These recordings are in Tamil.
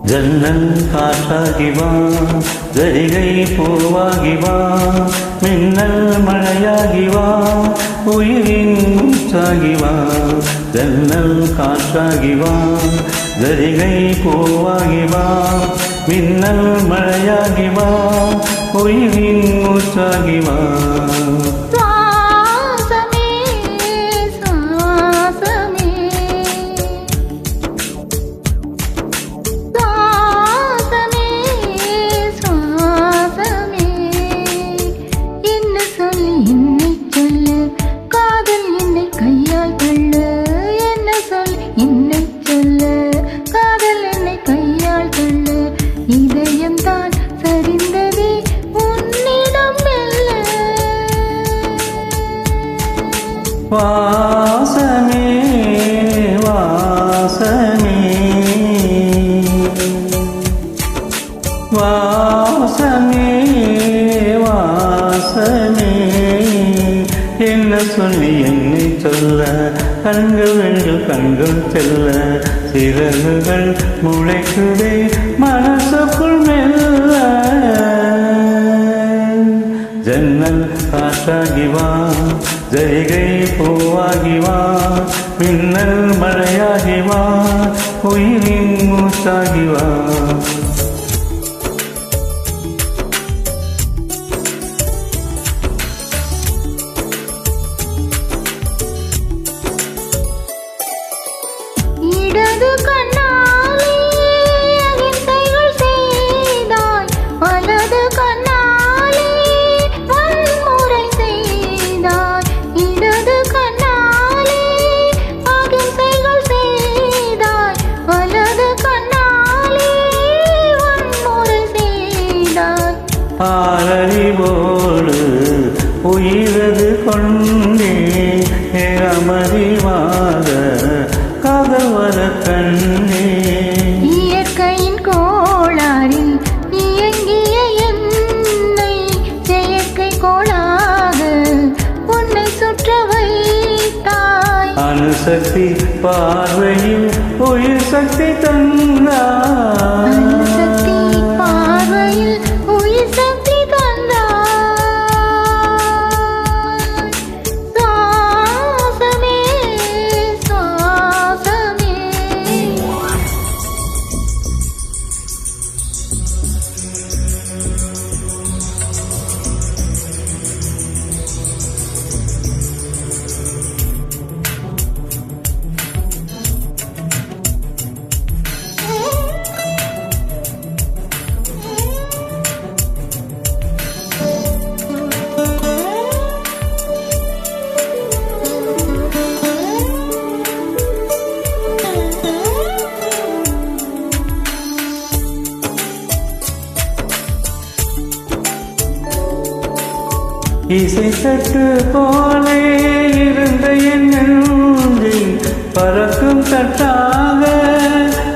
ஜன்னல் காற்றாகி வா, ஜரிகை பூவாகி வா, மின்னல் மழையாகி வா, உயிரின் மூச்சாகி வா. ஜன்னல் காற்றாகி வா, ஜரிகை பூவாகி வா, மின்னல் மழையாகி வா, உயிரின் மூச்சாகி வா. வாசமே வாசமே வாசமே வாசமே, என்ன சொல்லி என்னை சொல்ல, கண்கள் ரெண்டு கண்கள் செல்ல, சிறகுகள் முளைக்குதே மனசுக்குள் மெல்ல. ஜன்னல் காற்றாகி வா, ஜரிகை பூவாகி வா, மின்னல் மழையாகி வா, உயிரின் மூச்சாகி வா. இடது கண்ணாலே அகிம்சைகள் செய்தாய், வலது கண்ணாலே வன்முறை செய்தாய். இடது கண்ணாலே அகிம்சைகள் செய்தாய், வலது கண்ணாலே வன்முறை செய்தாய். ஆரறிவோடு உயிரது கொண்டே அமறிவாத கதவர கண்ணே. இயற்கையின் கோளாறில் இயங்கிய என்னை செயற்கை கோளாக உன்னை சுற்ற வைத்தாய். அணுசக்தி பார்வையில் உயிர் சக்தி தந்தாய். அணுசக்தி பார்வையில் உயிர் சக்தி தந்தாய். சுவாசமே சுவாசமே, இசை தட்டு போலே இருந்த என் நெஞ்சில் பறக்கும் தட்டாக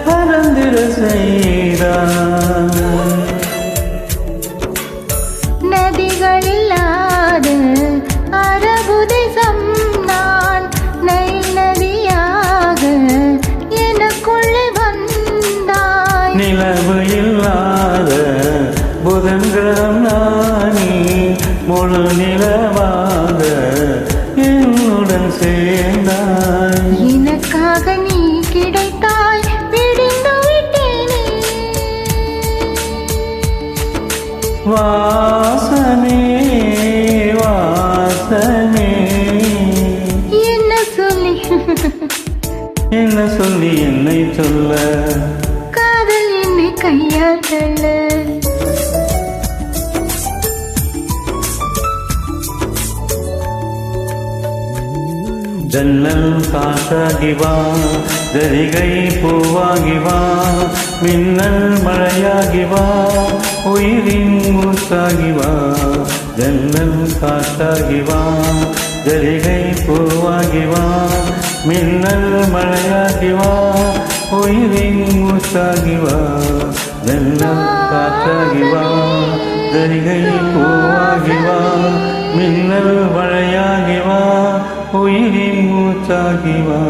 பறந்திட செய்தார். நதிகளில்லாத அரபு தேசம் நான், நைல் நதியாக எனக்குள்ளே வந்தாய். நிலவு இல்லாத புதன் கிரகம் நானே, முழு நிலவாக என்னுடன் சேர்ந்தாய். எனக்காக நீ கிடைத்தாய், விடிந்து விட்டேனே. வாசமே வாசமே, என்ன சொல்லி என்ன சொல்லி என்னை சொல்ல, காதல் என்னை கையால் தள்ள. ஜன்னல் காற்றாகி வா, ஜரிகை பூவாகி வா, மின்னல் மழையாகி வா, உயிரின் மூச்சாகி வா. ஜன்னல் காற்றாகி வா, ஜரிகை பூவாகி வா, மின்னல் மழையாகி வா, உயிரின் மூச்சாகி வா. ஜன்னல் காற்றாகி வா, ஜரிகை பூவாகி வா, மின்னல் மழையாகி வா, உயிரின் மூச்சாகி வா.